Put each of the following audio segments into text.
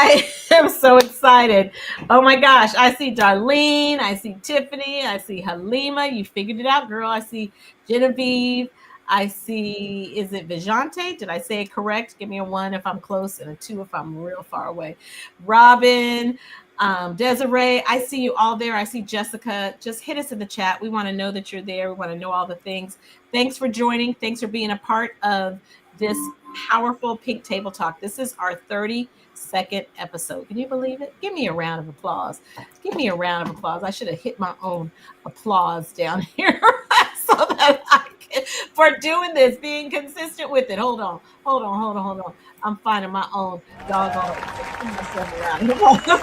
I am so excited. Oh my gosh. I see Darlene. I see Tiffany. I see Halima. You figured it out, girl. I see Genevieve. I see, is it Vijante? Did I say it correct? Give me a 1 if I'm close and a 2 if I'm real far away. Robin, Desiree, I see you all there. I see Jessica. Just hit us in the chat. We want to know that you're there. We want to know all the things. Thanks for joining. Thanks for being a part of this powerful Pink Table Talk. This is our 32nd episode. Can you believe it? Give me a round of applause. Give me a round of applause. I should have hit my own applause down here so that I can, for doing this, being consistent with it. Hold on. I'm finding my own doggone. Give myself a round of applause.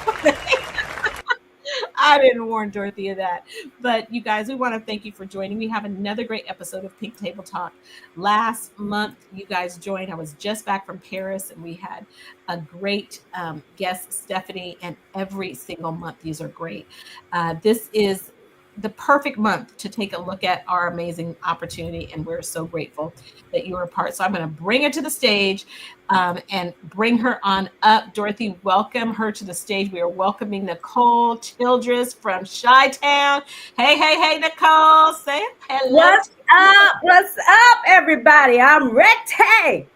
I didn't warn Dorothy of that. But you guys, we want to thank you for joining. We have another great episode of Pink Table Talk. Last month, you guys joined. I was just back from Paris, and we had a great guest, Stephanie, and every single month, these are great. This is the perfect month to take a look at our amazing opportunity, and we're so grateful that you are a part. So I'm going to bring her to the stage and bring her on up. Dorothy, welcome her to the stage. We are welcoming Nikole Childress from Chi-Town. Hey, Nikole, say hello. What's up, everybody? I'm ready.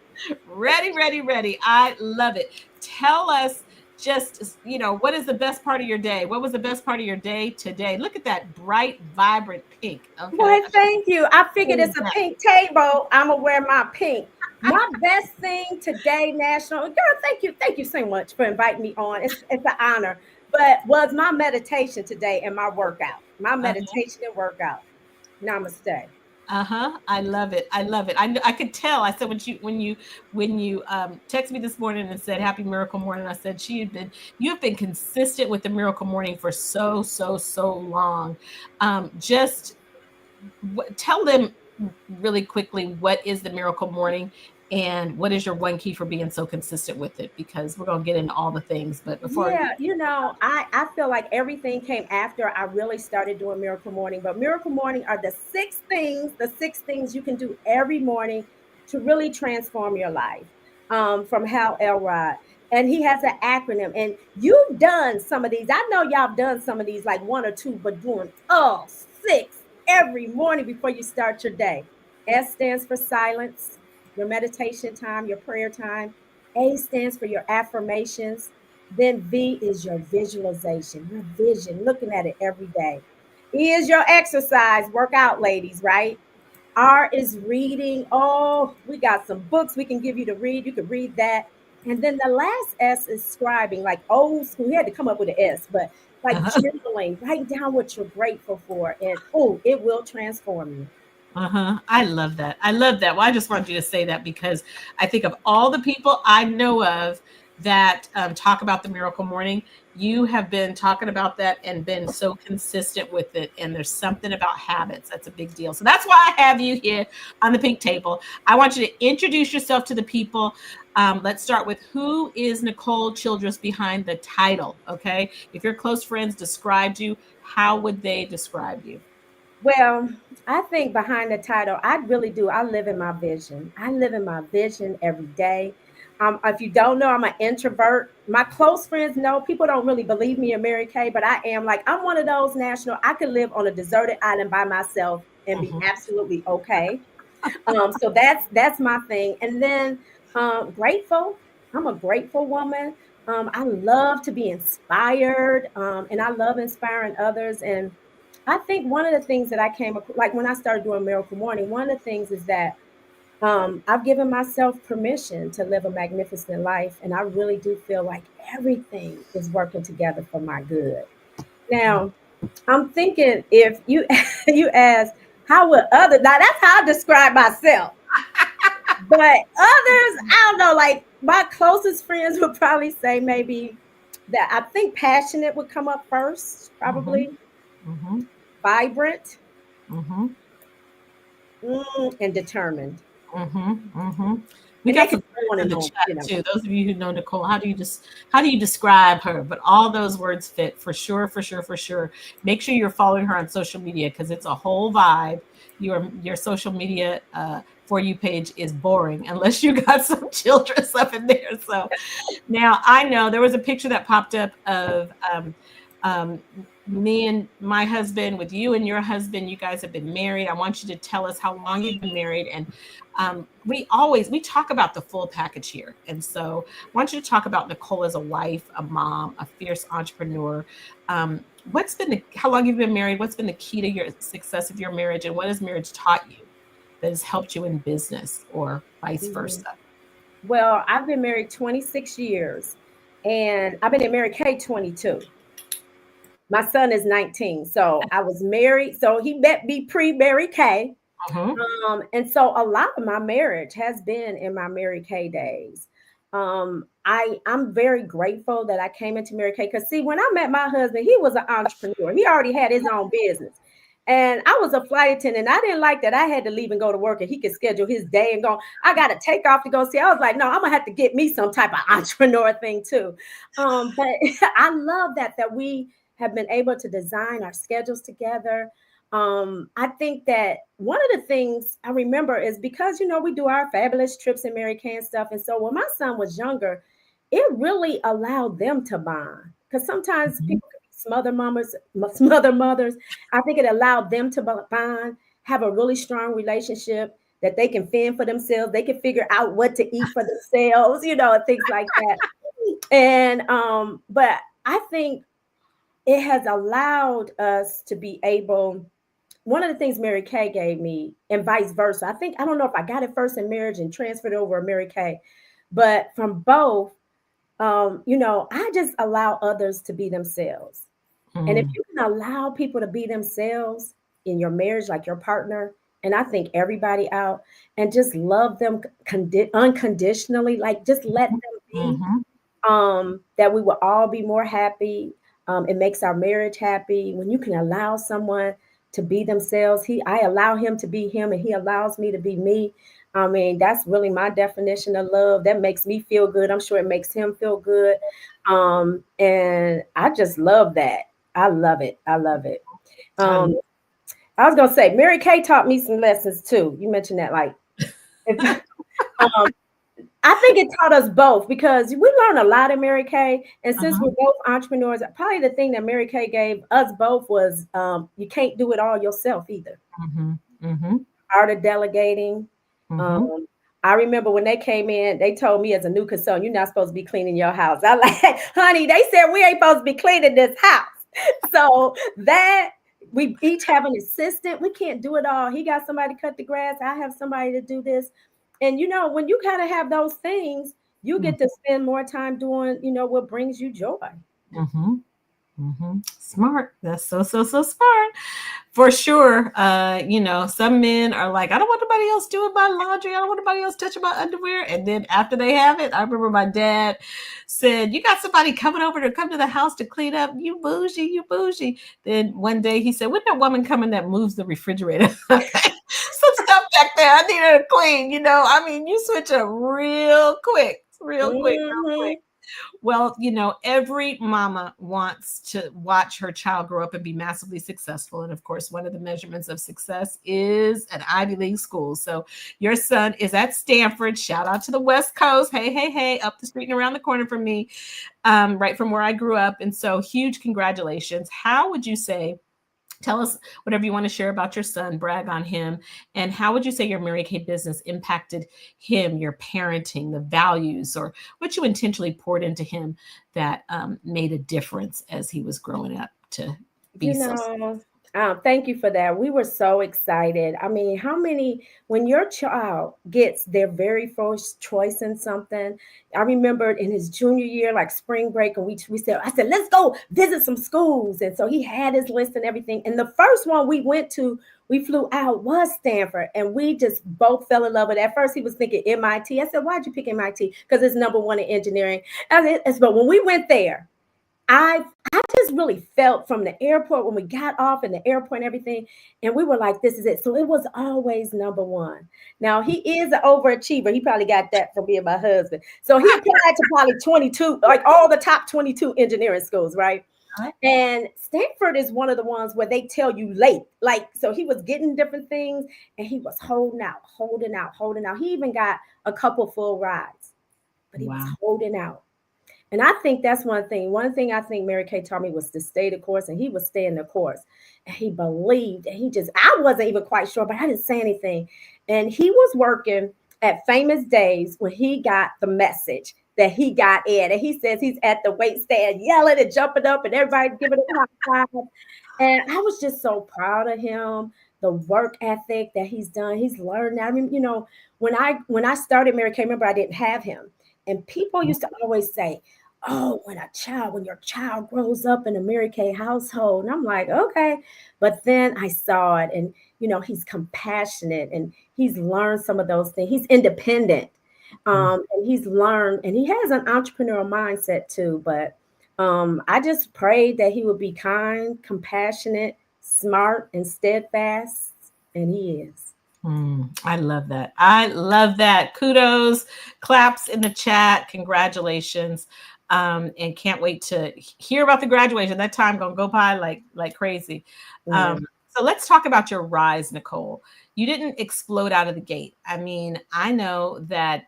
Ready. I love it. Tell us, just, what is the best part of your day? What was the best part of your day today? Look at that bright, vibrant pink. Okay. Why, thank you. I figured it's a pink table. I'm gonna wear my pink. My best thing today, National girl. Thank you so much for inviting me on. It's an honor. But was my meditation today and my workout. My meditation and workout. Namaste. I love it. I could tell. I said when you texted me this morning and said happy miracle morning, I said you have been consistent with the miracle morning for so long. Just tell them really quickly, what is the miracle morning and what is your one key for being so consistent with it? Because we're going to get into all the things, but before. Yeah, I feel like everything came after I really started doing Miracle Morning. But Miracle Morning are the six things you can do every morning to really transform your life. From Hal Elrod. And he has an acronym. And you've done some of these. I know y'all have done some of these, like 1 or 2, but doing all 6 every morning before you start your day. S stands for silence, your meditation time, your prayer time. A stands for your affirmations. Then V is your visualization, your vision, looking at it every day. E is your exercise, workout, ladies, right? R is reading. Oh, we got some books we can give you to read. You can read that. And then the last S is scribing, like old school. We had to come up with an S, but like journaling, write down what you're grateful for. And it will transform you. I love that. Well, I just wanted you to say that because I think of all the people I know of that talk about the miracle morning, you have been talking about that and been so consistent with it. And there's something about habits that's a big deal. So that's why I have you here on the pink table. I want you to introduce yourself to the people. Let's start with, who is Nikole Childress behind the title? Okay. If your close friends described you, how would they describe you? Well, I think behind the title, I really do. I live in my vision. I live in my vision every day. If you don't know, I'm an introvert. My close friends know. People don't really believe me and Mary Kay, but I am. Like, I'm one of those, National. I could live on a deserted island by myself and be absolutely okay. So that's my thing. And then grateful. I'm a grateful woman. I love to be inspired, and I love inspiring others. And I think one of the things that I came up, like when I started doing Miracle Morning, one of the things is that I've given myself permission to live a magnificent life. And I really do feel like everything is working together for my good. Now, I'm thinking, if you you ask, how would others, now that's how I describe myself. But others, I don't know, like my closest friends would probably say maybe that I think passionate would come up first, probably. Vibrant, and determined. We got some in the chat too. Those of you who know Nikole, how do you describe her? But all those words fit for sure. Make sure you're following her on social media because it's a whole vibe. Your social media For You page is boring unless you got some Childress up in there. So now I know there was a picture that popped up of um, me and my husband with you and your husband. You guys have been married. I want you to tell us how long you've been married. And we talk about the full package here. And so I want you to talk about Nikole as a wife, a mom, a fierce entrepreneur. How long you've been married? What's been the key to your success of your marriage? And what has marriage taught you that has helped you in business or vice Mhm. versa? Well, I've been married 26 years and I've been in Mary Kay 22. My son is 19. So I was married. So he met me pre Mary Kay. Uh-huh. And so a lot of my marriage has been in my Mary Kay days. I'm very grateful that I came into Mary Kay because see, when I met my husband, he was an entrepreneur. He already had his own business. And I was a flight attendant. I didn't like that I had to leave and go to work and he could schedule his day and go. I got to take off to go see. I was like, no, I'm gonna have to get me some type of entrepreneur thing too. But I love that we have been able to design our schedules together. I think that one of the things I remember is because we do our fabulous trips in Mary Kay and stuff, and so when my son was younger, it really allowed them to bond because sometimes Mhm. people can be smother mothers. I think it allowed them to bond, have a really strong relationship that they can fend for themselves. They can figure out what to eat for themselves, and things like that. And but I think it has allowed us to be able one of the things Mary Kay gave me, and vice versa. I don't know if I got it first in marriage and transferred over to Mary Kay, but from both, I just allow others to be themselves. And if Mm. you can allow people to be themselves in your marriage, like your partner, and I think everybody out, and just love them unconditionally, like just let them be, Mhm. that we will all be more happy. It makes our marriage happy when you can allow someone to be themselves. I allow him to be him, and he allows me to be me. I mean, that's really my definition of love. That makes me feel good. I'm sure it makes him feel good. And I just love that. I love it. I love it. I Um, love I was gonna say Mary Kay taught me some lessons too. You mentioned that, like, if, um, I think it taught us both because we learned a lot in Mary Kay. And since uh-huh. we're both entrepreneurs, probably the thing that Mary Kay gave us both was you can't do it all yourself either. Mhm. Mhm. Art of delegating. Um, Mhm. I remember when they came in, they told me as a new consultant, you're not supposed to be cleaning your house. I like, honey, they said we ain't supposed to be cleaning this house. So that we each have an assistant. We can't do it all. He got somebody to cut the grass. I have somebody to do this. And when you kind of have those things, you Mhm. get to spend more time doing, what brings you joy. Mhm. Mhm. Smart. That's so smart. For sure. Some men are like, I don't want nobody else doing my laundry. I don't want nobody else touching my underwear. And then after they have it, I remember my dad said, you got somebody coming over to come to the house to clean up. You bougie, you bougie. Then one day he said, when that woman coming that moves the refrigerator? Some stuff back there. I need her to clean. I mean, you switch up real quick, real quick, real Hmm. quick. Well, every mama wants to watch her child grow up and be massively successful. And of course, one of the measurements of success is an Ivy League school. So your son is at Stanford. Shout out to the West Coast. Hey, hey, hey, up the street and around the corner from me, right from where I grew up. And so huge congratulations. How would you say, tell us whatever you want to share about your son, brag on him, and how would you say your Mary Kay business impacted him, your parenting, the values, or what you intentionally poured into him that made a difference as he was growing up to be You so know, thank you for that. We were so excited. I mean, when your child gets their very first choice in something, I remember in his junior year, like spring break, and I said, let's go visit some schools. And so he had his list and everything. And the first one we flew out was Stanford. And we just both fell in love with it. At first, he was thinking MIT. I said, why'd you pick MIT? Because it's number one in engineering. But when we went there, I just really felt from the airport when we got off in the airport and everything, and we were like, this is it. So it was always number one. Now he is an overachiever. He probably got that from being my husband. So he applied to probably 22, like all the top 22 engineering schools, right? And Stanford is one of the ones where they tell you late. Like, so he was getting different things and he was holding out, holding out, holding out. He even got a couple full rides, but he was Wow. holding out. And I think that's one thing. One thing I think Mary Kay taught me was to stay the course, and he was staying the course. And he believed, and he just, I wasn't even quite sure, but I didn't say anything. And he was working at Famous Days when he got the message that he got in. And he says he's at the wait stand yelling and jumping up, and everybody giving him high five. And I was just so proud of him, the work ethic that he's done. He's learned. I mean, when I started Mary Kay, remember I didn't have him. And people used to always say, oh, when your child grows up in a Mary Kay household. And I'm like, okay. But then I saw it, and he's compassionate, and he's learned some of those things. He's independent. And he's learned, and he has an entrepreneurial mindset too. But I just prayed that he would be kind, compassionate, smart, and steadfast. And he is. I love that. I love that. Kudos, claps in the chat. Congratulations. And can't wait to hear about the graduation. That time gonna go by like crazy. So let's talk about your rise, Nikole. You didn't explode out of the gate. I mean, I know that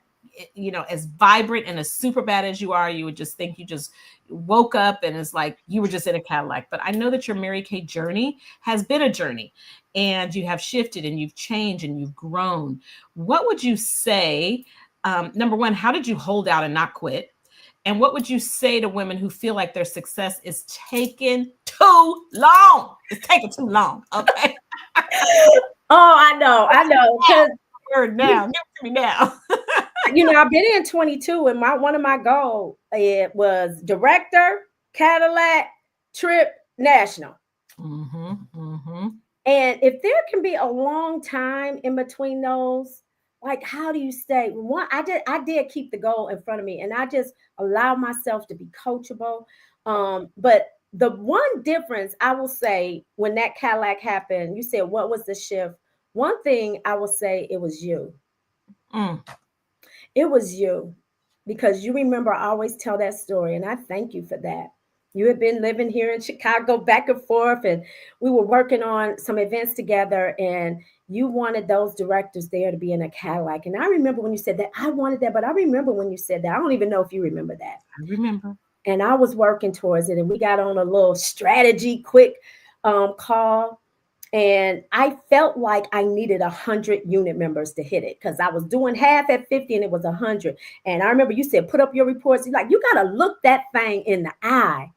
as vibrant and as super bad as you are, you would just think you just woke up and it's like you were just in a Cadillac. But I know that your Mary Kay journey has been a journey, and you have shifted and you've changed and you've grown. What would you say? Number one, how did you hold out and not quit? And what would you say to women who feel like their success is taking too long? It's taking too long. Okay. Oh, I know. Because word now, give it to me now. I've been in 22, and one of my goals it was director, Cadillac, trip, national. And if there can be a long time in between those, like, how do you stay? One, I did keep the goal in front of me, and I just allow myself to be coachable. But the one difference I will say, when that Cadillac happened, you said, what was the shift? One thing I will say, it was you. It was you, because you remember, I always tell that story, and I thank you for that. You had been living here in Chicago back and forth, and we were working on some events together, and you wanted those directors there to be in a Cadillac. And I remember when you said that. I wanted that, but I remember when you said that. I don't even know if you remember that. I remember. And I was working towards it, and we got on a little strategy quick call. And I felt like I needed 100 unit members to hit it, because I was doing half at 50 and it was 100. And I remember you said, put up your reports. You're like, you got to look that thing in the eye.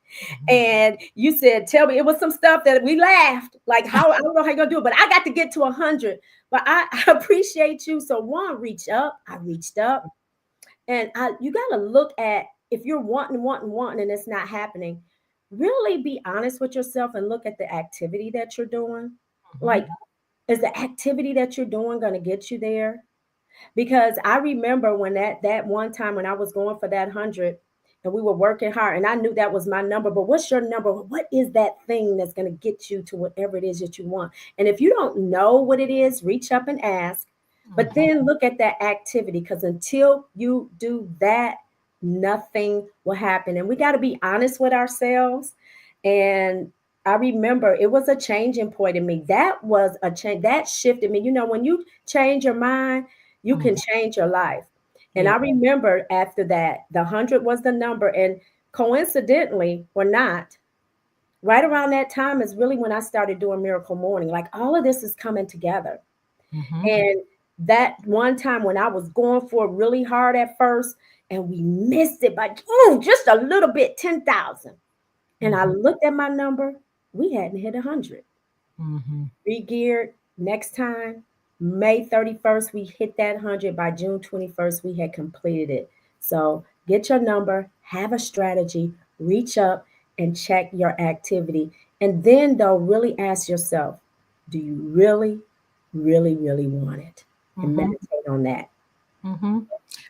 And you said, tell me, it was some stuff that we laughed, like, how, I don't know how you're going to do it, but I got to get to 100. But I appreciate you. So one, reach up. I reached up. And you got to look at, if you're wanting, and it's not happening, really be honest with yourself and look at the activity that you're doing. Like, is the activity that you're doing going to get you there? Because I remember when that one time when I was going for that 100, and we were working hard, and I knew that was my number. But what's your number? What is that thing that's going to get you to whatever it is that you want? And if you don't know what it is, reach up and ask. But then look at that activity, because until you do that, nothing will happen. And we got to be honest with ourselves. And I remember it was a changing point in me. That was a change that shifted me. When you change your mind, you can change your life. And I remember after that, the 100 was the number. And coincidentally or not, right around that time is really when I started doing Miracle Morning. Like, all of this is coming together. And that one time when I was going for it really hard at first, and we missed it by just a little bit, 10,000. And I looked at my number. We hadn't hit 100. Re-geared. Next time, May 31st, we hit that 100. By June 21st, we had completed it. So get your number, have a strategy, reach up, and check your activity. And then, though, really ask yourself, do you really, really, really want it? And meditate on that.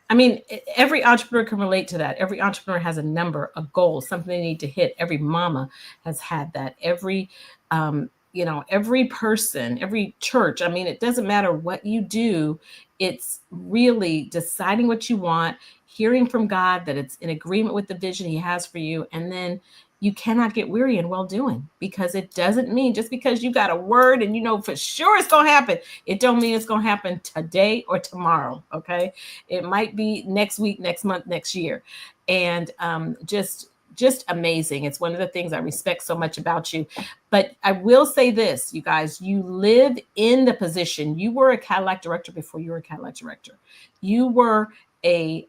I mean, every entrepreneur can relate to that. Every entrepreneur has a number, a goal, something they need to hit. Every mama has had that. Every every person, every church. I mean, it doesn't matter what you do. It's really deciding what you want, hearing from God that it's in agreement with the vision He has for you, and then you cannot get weary in well doing, because it doesn't mean just because you got a word and you know for sure it's going to happen, it don't mean it's going to happen today or tomorrow. Okay, it might be next week, next month, next year. And just amazing. It's one of the things I respect so much about you. But I will say this, you guys, you live in the position. You were a Cadillac director before you were a Cadillac director. You were a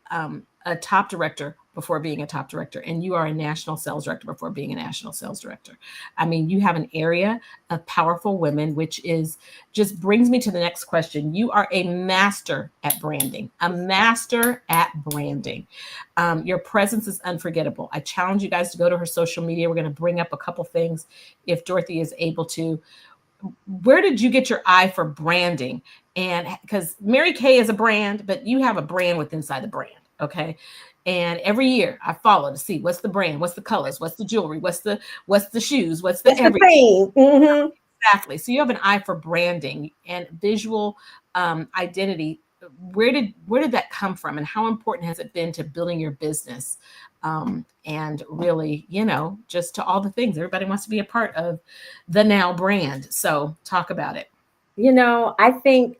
top director before being a top director, and you are a national sales director before being a national sales director. I mean, you have an area of powerful women, which is just brings me to the next question. You are a master at branding, a master at branding. Your presence is unforgettable. I challenge you guys to go to her social media. We're going to bring up a couple things if Dorothy is able to. Where did you get your eye for branding? And because Mary Kay is a brand, but you have a brand within inside the brand. Okay. And every year I follow to see what's the brand, what's the colors, what's the jewelry, what's the shoes, what's the That's the everything. thing. Mm-hmm. Exactly. So you have an eye for branding and visual identity. Where did that come from, and how important has it been to building your business? And really, just to all the things everybody wants to be a part of the Now brand. So talk about it. I think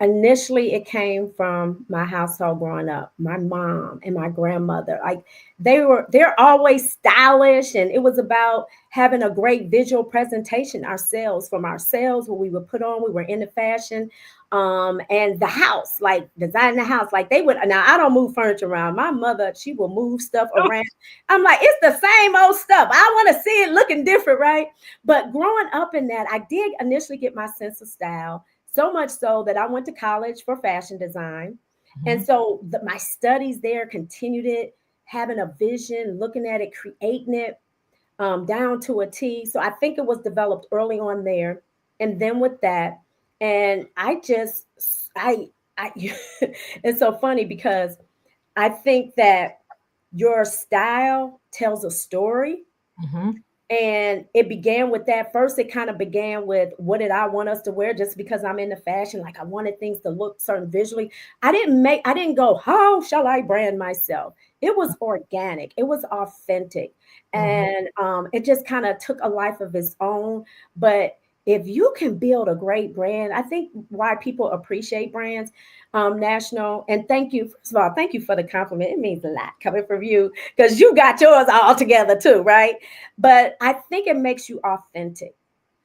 initially it came from my household growing up. My mom and my grandmother, like they're always stylish, and it was about having a great visual presentation ourselves, from ourselves, what we would put on. We were into fashion. And the house, like designing the house, like they would. Now I don't move furniture around. My mother, she will move stuff around. I'm like, it's the same old stuff. I want to see it looking different, right? But growing up in that, I did initially get my sense of style, so much so that I went to college for fashion design. And Mhm. so my studies there continued it, having a vision, looking at it, creating it, down to a T. So I think it was developed early on there. And then with that, and I, it's so funny because I think that your style tells a story, Mhm. and it began with that. First, it kind of began with what did I want us to wear, just because I'm into fashion. Like I wanted things to look certain visually. I didn't go, how shall I brand myself? It was organic, it was authentic. Mhm. And it just kind of took a life of its own. But if you can build a great brand, I think why people appreciate brands, national. And thank you, first of all, thank you for the compliment. It means a lot coming from you, because you got yours all together too, right? But I think it makes you authentic.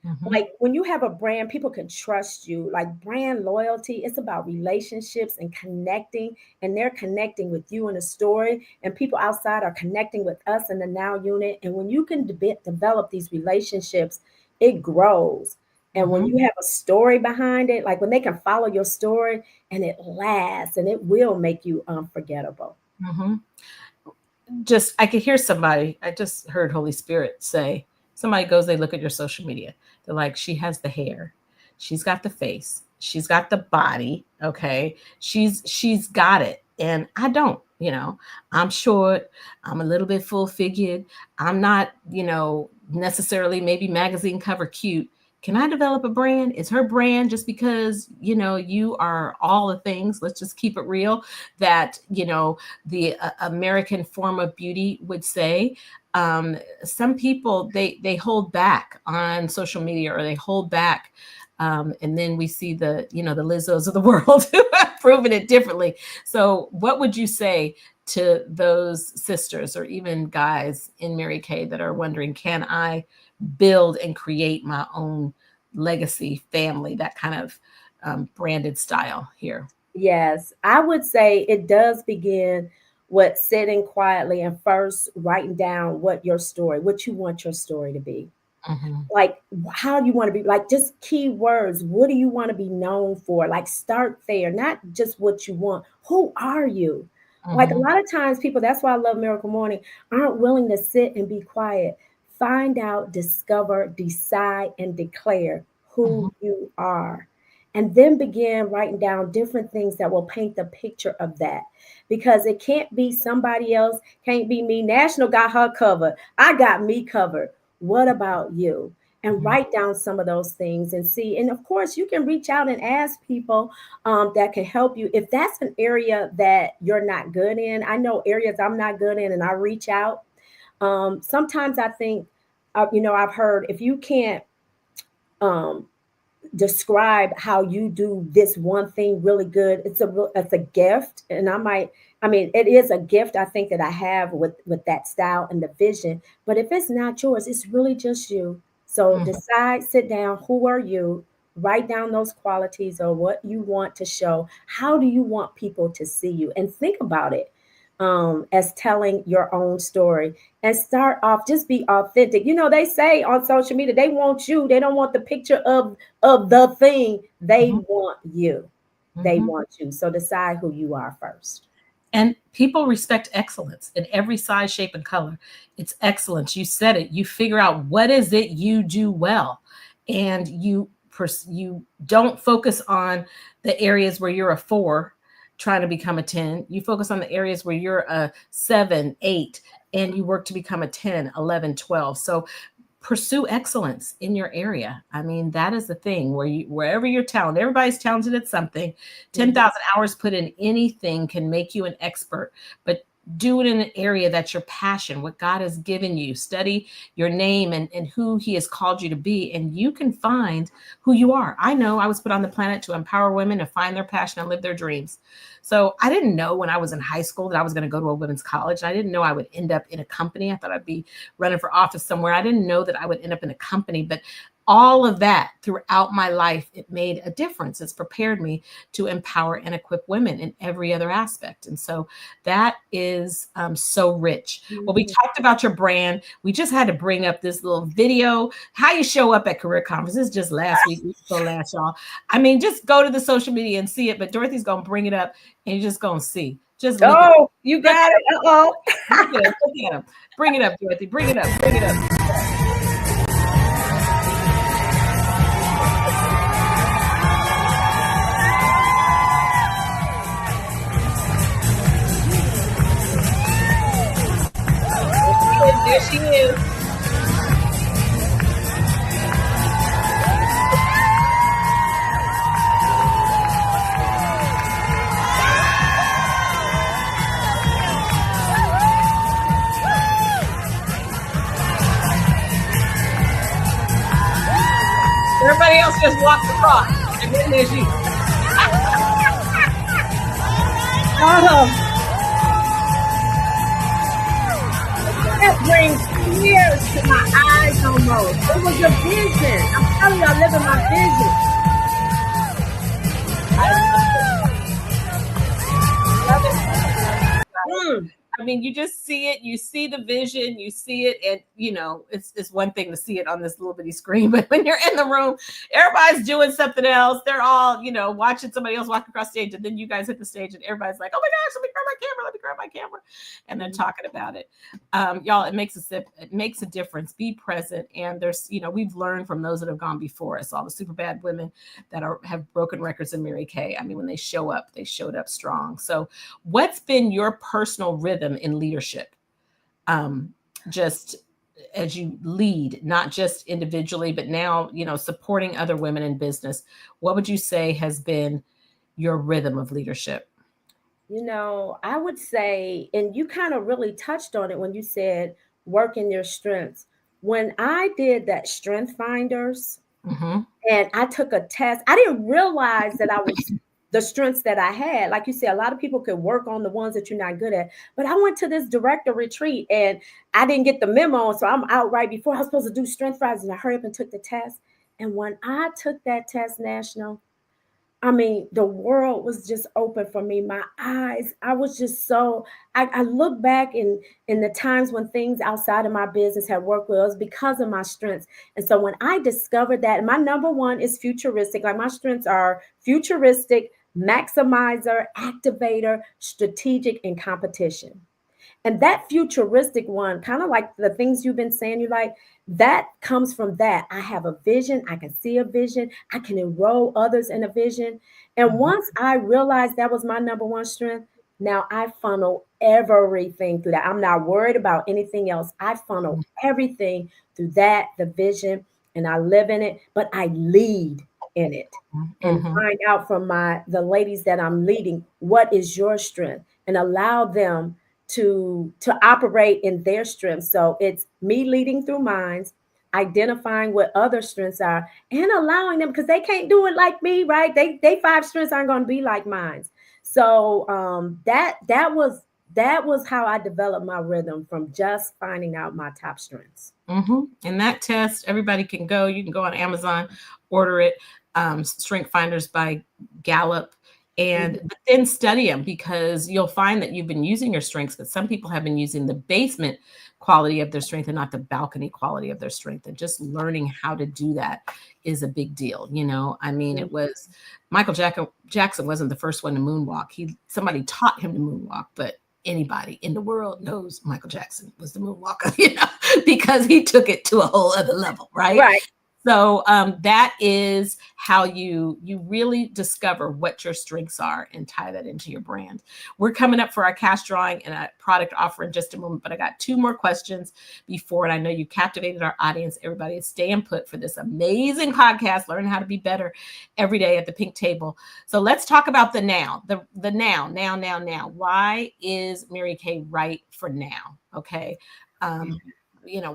Mhm. Like when you have a brand, people can trust you. Like brand loyalty, it's about relationships and connecting, and they're connecting with you in a story, and people outside are connecting with us in the Now unit. And when you can develop these relationships, it grows. And when Mhm. you have a story behind it, like when they can follow your story and it lasts, and it will make you unforgettable. Mhm. Just I could hear somebody. I just heard Holy Spirit say, somebody goes, they look at your social media. They're like, she has the hair, she's got the face, she's got the body. Okay, she's got it, and I don't. I'm short. I'm a little bit full figured. I'm not, necessarily maybe magazine cover cute. Can I develop a brand? Is her brand just because you are all the things? Let's just keep it real. That the American form of beauty would say. Some people they hold back on social media, or they hold back, and then we see the Lizzos of the world who have proven it differently. So, what would you say to those sisters or even guys in Mary Kay that are wondering, can I build and create my own legacy, family, that kind of branded style here? Yes, I would say it does begin with sitting quietly and first writing down what you want your story to be. Hmm. Like, how you want to be, like, just keywords. What do you want to be known for? Like, start there, not just what you want. Who are you? Like, a Hmm. lot of times, people, that's why I love Miracle Morning, aren't willing to sit and be quiet. Find out, discover, decide, and declare who Hmm. you are. And then begin writing down different things that will paint the picture of that. Because it can't be somebody else, can't be me. National got her covered. I got me covered. What about you? And Hmm. write down some of those things and see. And of course, you can reach out and ask people that can help you. If that's an area that you're not good in, I know areas I'm not good in, and I reach out. Sometimes I think, I've heard if you can't um, describe how you do this one thing really good, it's a gift. And it is a gift, I think, that I have with that style and the vision. But if it's not yours, it's really just you. So Mhm. decide, sit down, who are you? Write down those qualities or what you want to show. How do you want people to see you? And think about it, as telling your own story, and start off, just be authentic. They say on social media, they want you, they don't want the picture of the thing, they Mhm. want you. They Mhm. want you. So decide who you are first. And people respect excellence in every size, shape, and color. It's excellence. You said it. You figure out what is it you do well, and you don't focus on the areas where you're a 4 trying to become a 10. You focus on the areas where you're a 7, 8, and you work to become a 10, 11, 12. So pursue excellence in your area. I mean, that is the thing, wherever you're talented, everybody's talented at something. Mhm. 10,000 hours put in anything can make you an expert, but do it in an area that's your passion, what God has given you. Study your name and who He has called you to be, and you can find who you are. I know I was put on the planet to empower women to find their passion and live their dreams. So I didn't know when I was in high school that I was going to go to a women's college. I didn't know I would end up in a company. I thought I'd be running for office somewhere. I didn't know that I would end up in a company, but all of that throughout my life, it made a difference. It's prepared me to empower and equip women in every other aspect. And so that is so rich. Well, we Mhm. talked about your brand. We just had to bring up this little video, how you show up at career conferences just last week. So last, y'all. I mean, just go to the social media and see it, but Dorothy's going to bring it up and you're just going to see. Just look at it. Oh, you Look got at it. Uh-oh. him. Look at him. Look at him. Bring it up, Dorothy. Bring it up. Bring it up. There she is. There she is. Everybody else just walked across. And then there's you. Oh, that brings tears to my eyes almost. It was a vision. I'm telling you, I live in my vision. I love it. Love it. Mm. I mean, you just see it, you see the vision, you see it, and it's one thing to see it on this little bitty screen, but when you're in the room, everybody's doing something else. They're all, watching somebody else walk across stage, and then you guys hit the stage, and everybody's like, "Oh my gosh, let me grab my camera, let me grab my camera," and they're talking about it. Y'all, it makes a difference. Be present, and we've learned from those that have gone before us, all the super bad women that have broken records in Mary Kay. I mean, when they show up, they showed up strong. So what's been your personal rhythm in leadership? Um, just as you lead, not just individually, but now, supporting other women in business, what would you say has been your rhythm of leadership? I would say, and you kind of really touched on it when you said work in your strengths. When I did that strength finders Mm-hmm. and I took a test, I didn't realize that I was the strengths that I had. Like you said, a lot of people could work on the ones that you're not good at. But I went to this director retreat and I didn't get the memo. So I'm out right before I was supposed to do strength finders, and I hurried up and took the test. And when I took that test, National, I mean, the world was just open for me. My eyes, I was just so. I look back in the times when things outside of my business had worked well, it was because of my strengths. And so when I discovered that, my number one is futuristic. Like my strengths are futuristic, maximizer, activator, strategic, and competition. And that futuristic one, kind of like the things you've been saying, you like, that comes from that. I have a vision, I can see a vision, I can enroll others in a vision. And Mm-hmm. once I realized that was my number one strength, now I funnel everything through that. I'm not worried about anything else. I funnel everything through that, the vision, and I live in it, but I lead in it and Mm-hmm. find out from the ladies that I'm leading, what is your strength, and allow them to operate in their strengths. So it's me leading through minds, identifying what other strengths are, and allowing them, because they can't do it like me, right? They five strengths aren't going to be like mine. So that was how I developed my rhythm, from just finding out my top strengths. And that test, everybody can go. You can go on Amazon, order it. Strength Finders by Gallup, and Mhm. but then study them, because you'll find that you've been using your strengths, but some people have been using the basement quality of their strength and not the balcony quality of their strength. And just learning how to do that is a big deal. I mean, it was Jackson wasn't the first one to moonwalk. Somebody taught him to moonwalk, but anybody in the world knows Michael Jackson was the moonwalker, because he took it to a whole other level, right? Right. So that is how you really discover what your strengths are and tie that into your brand. We're coming up for our cash drawing and a product offer in just a moment, but I got two more questions before, and I know you captivated our audience. Everybody, stay and put for this amazing podcast, Learn How to Be Better every day at the Pink Table. So let's talk about the now, the now. Why is Mary Kay right for now? Okay.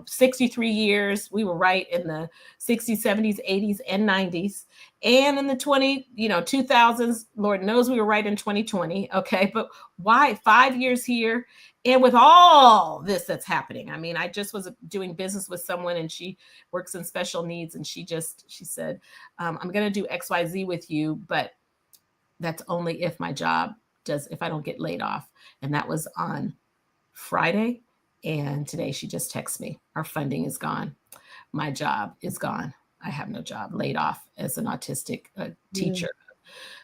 63 years. We were right in the 60s, 70s, 80s, and 90s. And in the 2000s, Lord knows we were right in 2020. Okay. But why 5 years here? And with all this that's happening, I mean, I just was doing business with someone, and she works in special needs. And she said, I'm going to do XYZ with you, but that's only if if I don't get laid off. And that was on Friday. And today she just texts me, our funding is gone. My job is gone. I have no job, laid off as an autistic teacher,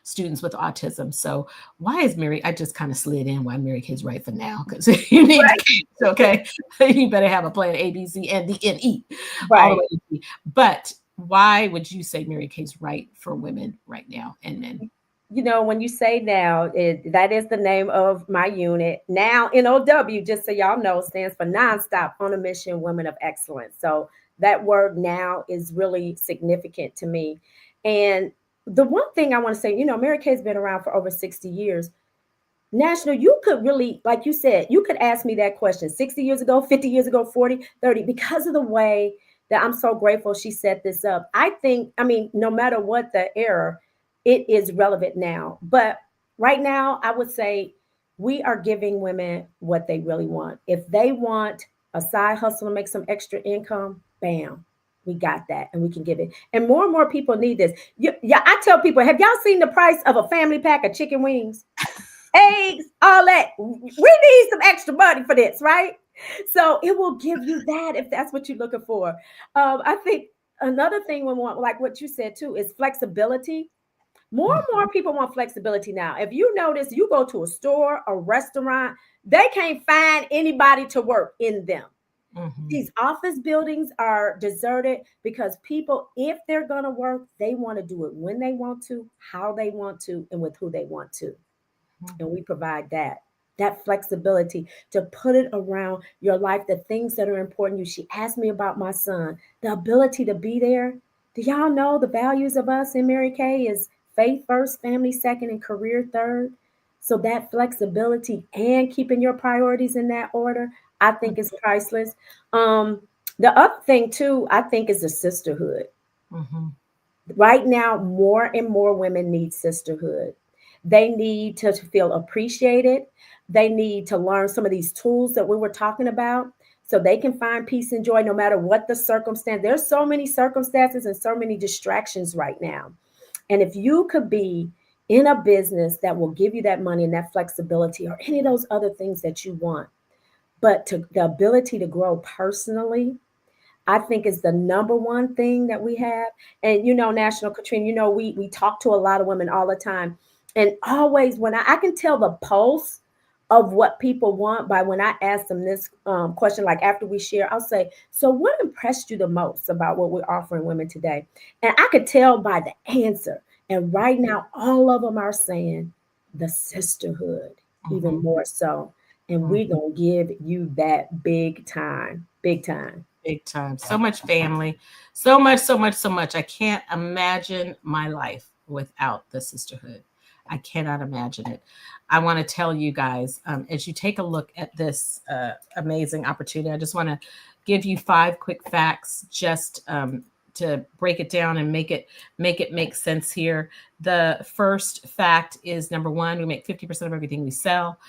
students with autism. So why is I just kind of slid in why Mary Kay's right for now, because you need Right. cash, okay? You better have a plan A, B, C, and the NE, all the Right. way to D. But why would you say Mary Kay's right for women right now and men? When you say now, that is the name of my unit. Now, NOW, just so y'all know, stands for Nonstop On a Mission Women of Excellence. So that word now is really significant to me. And the one thing I want to say, Mary Kay's been around for over 60 years. National, you could really, like you said, you could ask me that question 60 years ago, 50 years ago, 40, 30, because of the way that I'm so grateful she set this up. I think, I mean, no matter what the era, it is relevant now. But right now, I would say we are giving women what they really want. If they want a side hustle to make some extra income, bam, we got that and we can give it. And more people need this. Yeah, I tell people, have y'all seen the price of a family pack of chicken wings? Eggs, all that. We need some extra money for this, right? So it will give you that if that's what you're looking for. I think another thing we want, like what you said too, is flexibility. More and more people want flexibility now. If you notice, you go to a store, a restaurant, they can't find anybody to work in them. These office buildings are deserted because people, if they're going to work, they want to do it when they want to, how they want to, and with who they want to. And we provide that flexibility to put it around your life, the things that are important to you. She asked me about my son, the ability to be there. Do y'all know the values of us in Mary Kay is faith first, family second, and career third? So that flexibility and keeping your priorities in that order, I think is priceless. um the other thing too, I think, is the sisterhood. Right now, more and more women need sisterhood. They need to feel appreciated. They need to learn some of these tools that we were talking about so they can find peace and joy no matter what the circumstance. There's so many circumstances and so many distractions right now. And if you could be in a business that will give you that money and that flexibility or any of those other things that you want, but to the ability to grow personally, I think is the number one thing that we have. And National Katrina, we talk to a lot of women all the time. And always when I can tell the pulse of what people want by when I ask them this question, like after we share, I'll say, so what impressed you the most about what we're offering women today? And I could tell by the answer. And right now, all of them are saying the sisterhood, even more so. And we're going to give you that big time, big time. Big time. So much family. So much. I can't imagine my life without the sisterhood. I cannot imagine it. I want to tell you guys, as you take a look at this amazing opportunity, I just want to give you 5 quick facts, just to break it down and make sense here. The first fact is, number one, we make 50% of everything we sell.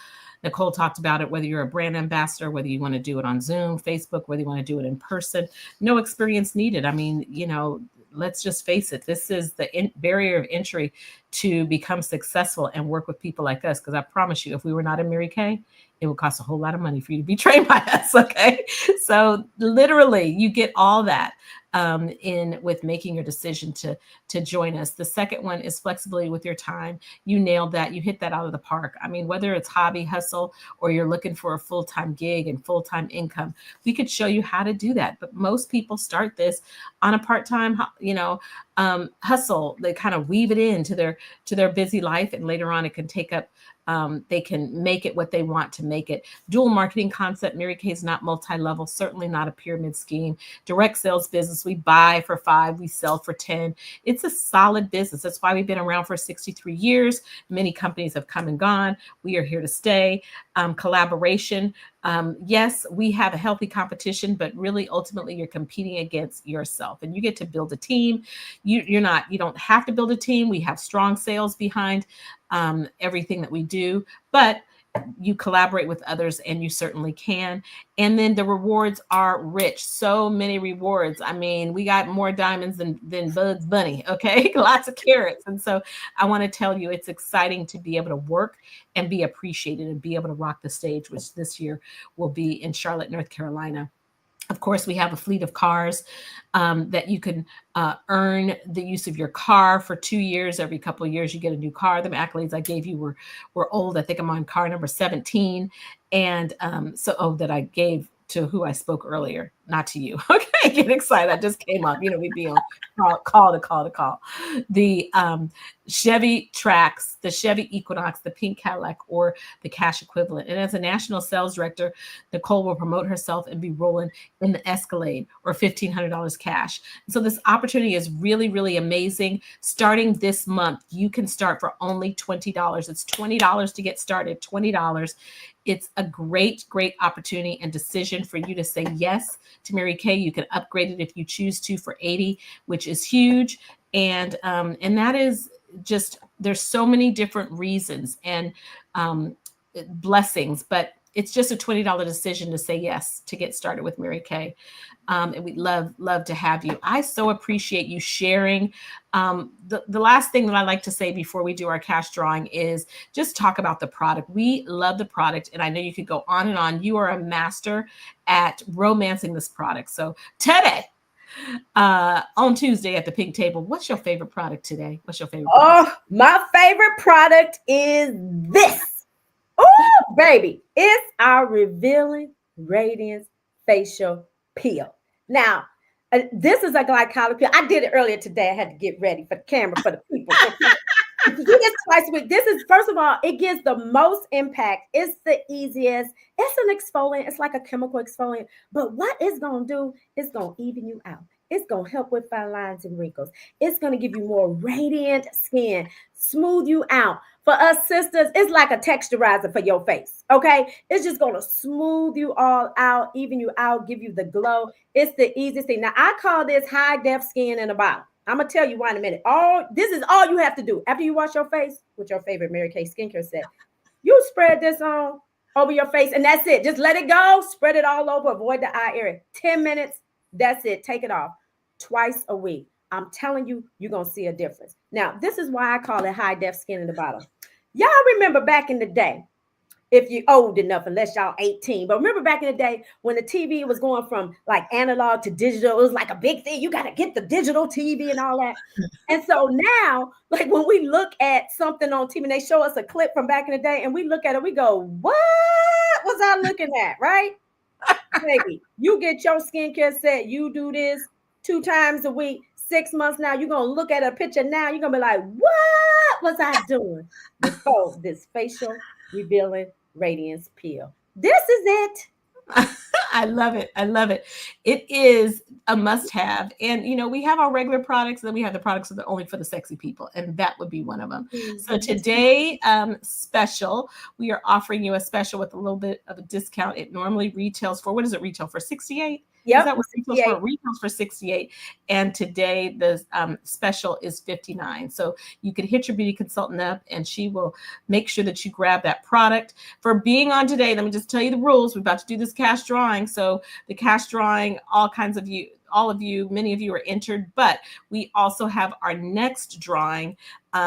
Nikole talked about it, whether you're a brand ambassador, whether you want to do it on Zoom, Facebook, whether you want to do it in person, no experience needed. I mean, let's just face it, this is the barrier of entry to become successful and work with people like us. Because I promise you, if we were not in Mary Kay, it would cost a whole lot of money for you to be trained by us. Okay. So literally, you get all that in with making your decision to join us. The second one is flexibility with your time. You nailed that. You hit that out of the park. I mean, whether it's hobby hustle or you're looking for a full-time gig and full-time income, we could show you how to do that. But most people start this on a part-time, hustle. They kind of weave it into their busy life, and later on, it can take up. They can make it what they want to make it. Dual marketing concept. Mary Kay is not multi-level, certainly not a pyramid scheme. Direct sales business. We buy for 5, we sell for 10. It's a solid business. That's why we've been around for 63 years. Many companies have come and gone. We are here to stay. Collaboration. Yes, we have a healthy competition, but really, ultimately, you're competing against yourself, and you get to build a team. You don't have to build a team. We have strong sales behind everything that we do, but you collaborate with others, and you certainly can. And then the rewards are rich. So many rewards. I mean, we got more diamonds than Bugs Bunny. Okay. Lots of carrots. And so I want to tell you, it's exciting to be able to work and be appreciated and be able to rock the stage, which this year will be in Charlotte, North Carolina. Of course, we have a fleet of cars that you can earn the use of your car for 2 years. Every couple of years, you get a new car. The accolades I gave you were old. I think I'm on car number 17, and that I gave to who I spoke earlier, not to you. Okay, get excited. That just came up. We'd be on call. The Chevy Trax, the Chevy Equinox, the pink Cadillac, or the cash equivalent. And as a national sales director, Nikole will promote herself and be rolling in the Escalade or $1,500 cash. So this opportunity is really, really amazing. Starting this month, you can start for only $20. It's $20 to get started, $20. It's a great, great opportunity and decision for you to say yes to Mary Kay. You can upgrade it if you choose to for 80, which is huge. And that is just, there's so many different reasons and blessings, but it's just a $20 decision to say yes to get started with Mary Kay. And we'd love to have you. I so appreciate you sharing. The last thing that I like to say before we do our cash drawing is just talk about the product. We love the product, and I know you could go on and on. You are a master at romancing this product. So today, on Tuesday at the pink table, what's your favorite product today? What's your favorite product? Oh, my favorite product is this. Oh, baby, it's our Revealing Radiance Facial Peel. Now, this is a glycolic peel. I did it earlier today. I had to get ready for the camera for the people. You do this twice a week. This is, first of all, it gives the most impact. It's the easiest. It's an exfoliant. It's like a chemical exfoliant. But what it's going to do, it's going to even you out. It's going to help with fine lines and wrinkles. It's going to give you more radiant skin, smooth you out. For us sisters, it's like a texturizer for your face, okay? It's just going to smooth you all out, even you out, give you the glow. It's the easiest thing. Now, I call this high-def skin in a bottle. I'm going to tell you why in a minute. This is all you have to do. After you wash your face with your favorite Mary Kay skincare set, you spread this on over your face, and that's it. Just let it go. Spread it all over. Avoid the eye area. 10 minutes, that's it. Take it off. Twice a week. I'm telling you, you're going to see a difference. Now, this is why I call it high-def skin in the bottle. Y'all remember back in the day, if you're old enough, unless y'all 18, but remember back in the day when the TV was going from like analog to digital, it was like a big thing. You got to get the digital TV and all that. And so now, like when we look at something on TV and they show us a clip from back in the day and we look at it, we go, what was I looking at, right? Baby, you get your skincare set, you do this 2 times a week, 6 months now, you're going to look at a picture now, you're going to be like, what was I doing before this facial revealing radiance peel? This is it. I love it. I love it. It is a must have. And, we have our regular products, and then we have the products that are only for the sexy people. And that would be one of them. So Mhm. today, special, we are offering you a special with a little bit of a discount. It normally retails for, what does it retail for? 68? Is Yep, that what it retails for? 68. It retails for 68. And today the special is 59. So you can hit your beauty consultant up and she will make sure that you grab that product. For being on today, let me just tell you the rules. We're about to do this cash drawing. So the cash drawing, all of you, many of you are entered, but we also have our next drawing,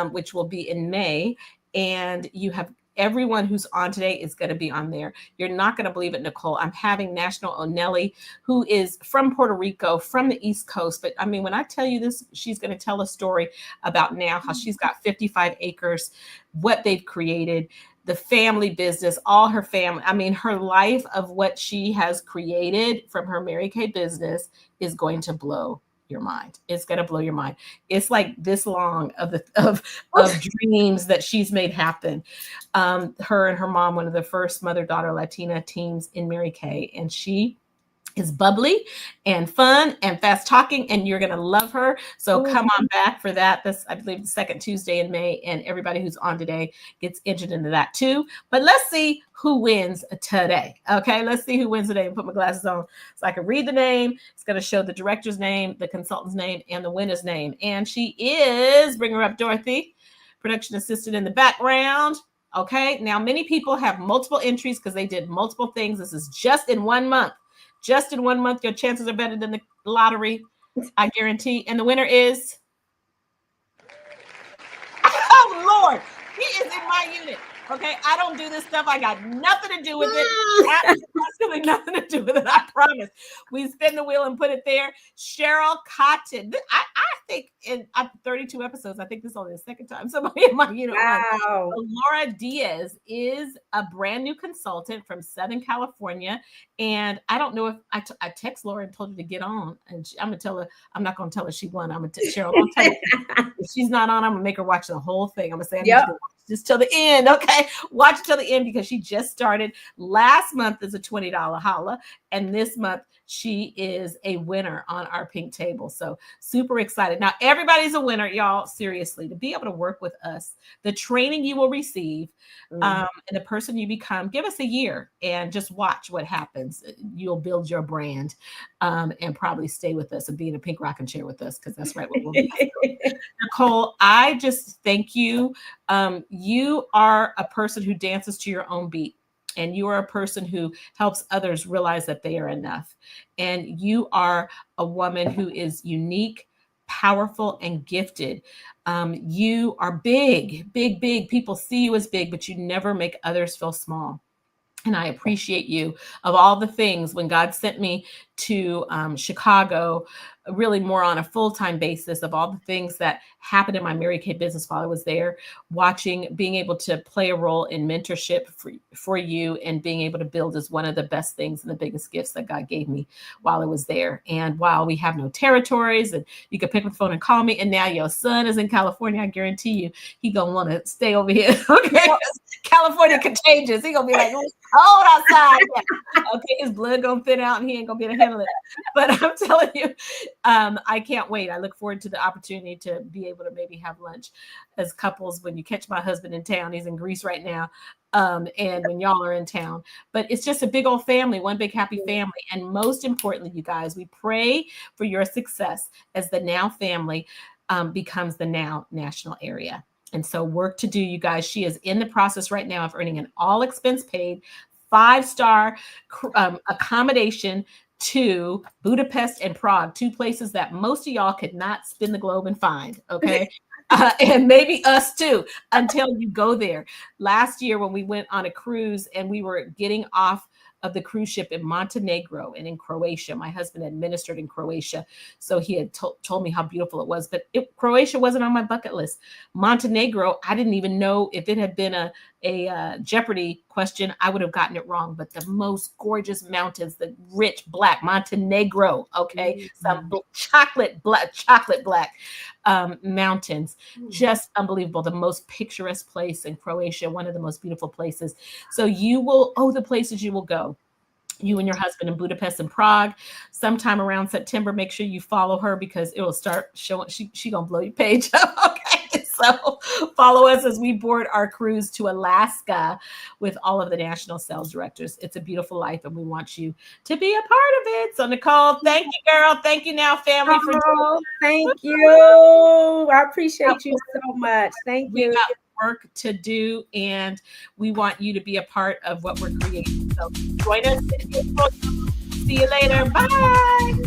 which will be in May. And you have everyone who's on today is going to be on there. You're not going to believe it, Nikole. I'm having National Onelli, who is from Puerto Rico, from the East Coast. But I mean, when I tell you this, she's going to tell a story about now how she's got 55 acres, what they've created, the family business, all her family. I mean, her life of what she has created from her Mary Kay business is going to blow your mind. It's going to blow your mind. It's like this long of dreams that she's made happen. Her and her mom, one of the first mother-daughter Latina teams in Mary Kay, and she is bubbly and fun and fast talking, and you're going to love her. So come on back for that. This, I believe, the second Tuesday in May, and everybody who's on today gets entered into that too. But let's see who wins today. Okay, let's see who wins today. Put my glasses on so I can read the name. It's going to show the director's name, the consultant's name, and the winner's name. And she is, bring her up, Dorothy, production assistant in the background. Okay, now many people have multiple entries because they did multiple things. This is just in 1 month. Just in 1 month, your chances are better than the lottery, I guarantee. And the winner is, oh Lord, he is in my unit. Okay, I don't do this stuff. I got nothing to do with it. Absolutely nothing to do with it. I promise. We spin the wheel and put it there. Cheryl Cotton. I think in 32 episodes, I think this is only the second time somebody in my unit. Wow. So Laura Diaz is a brand new consultant from Southern California. And I don't know if I text Laura and told her to get on. And I'm going to tell her, I'm not going to tell her she won. I'm going to tell Cheryl, don't tell her. If she's not on, I'm going to make her watch the whole thing. I'm going to say, I need you to watch just till the end. Okay. Watch it till the end because she just started. Last month is a $20 holla. And this month she is a winner on our pink table. So super excited. Now everybody's a winner, y'all. Seriously, to be able to work with us, the training you will receive, and the person you become, give us a year and just watch what happens. You'll build your brand, and probably stay with us and be in a pink rocking chair with us because that's right what we'll be. Nikole, I just thank you. You are a person who dances to your own beat. And you are a person who helps others realize that they are enough. And you are a woman who is unique, powerful, and gifted. You are big, big, big. People see you as big, but you never make others feel small. And I appreciate you. Of all the things, when God sent me to Chicago, really more on a full-time basis, of all the things that happened in my Mary Kay business while I was there, being able to play a role in mentorship for you and being able to build is one of the best things and the biggest gifts that God gave me while I was there. And while we have no territories and you can pick up the phone and call me, and now your son is in California, I guarantee you, he gonna want to stay over here. Okay, California contagious. He gonna be like, cold outside. Okay, his blood gonna thin out and he ain't gonna be able to handle it. But I'm telling you, I can't wait. I look forward to the opportunity to be able to maybe have lunch as couples when you catch my husband in town. He's in Greece right now. And when y'all are in town. But it's just a big old family, one big happy family. And most importantly, you guys, we pray for your success as the Now family becomes the Now national area. And so work to do, you guys. She is in the process right now of earning an all expense paid 5-star accommodation to Budapest and Prague, 2 places that most of y'all could not spin the globe and find. Okay. And maybe us too, until you go there. Last year, when we went on a cruise and we were getting off of the cruise ship in Montenegro and in Croatia, my husband had ministered in Croatia, so he had told me how beautiful it was. But Croatia wasn't on my bucket list. Montenegro, I didn't even know if it had been a Jeopardy question, I would have gotten it wrong. But the most gorgeous mountains, the rich black Montenegro, okay, some chocolate black mountains, just unbelievable. The most picturesque place in Croatia, one of the most beautiful places. So you will, the places you will go. you and your husband in Budapest and Prague sometime around September. Make sure you follow her because it will start showing. She gonna blow your page up. Okay, so follow us as we board our cruise to Alaska with all of the national sales directors. It's a beautiful life, and we want you to be a part of it. So Nikole, thank you, girl. Thank you, now family, for Oh, thank you. I appreciate you so much. Thank we you. got work to do, and we want you to be a part of what we're creating. So join us in April. See you later. Bye.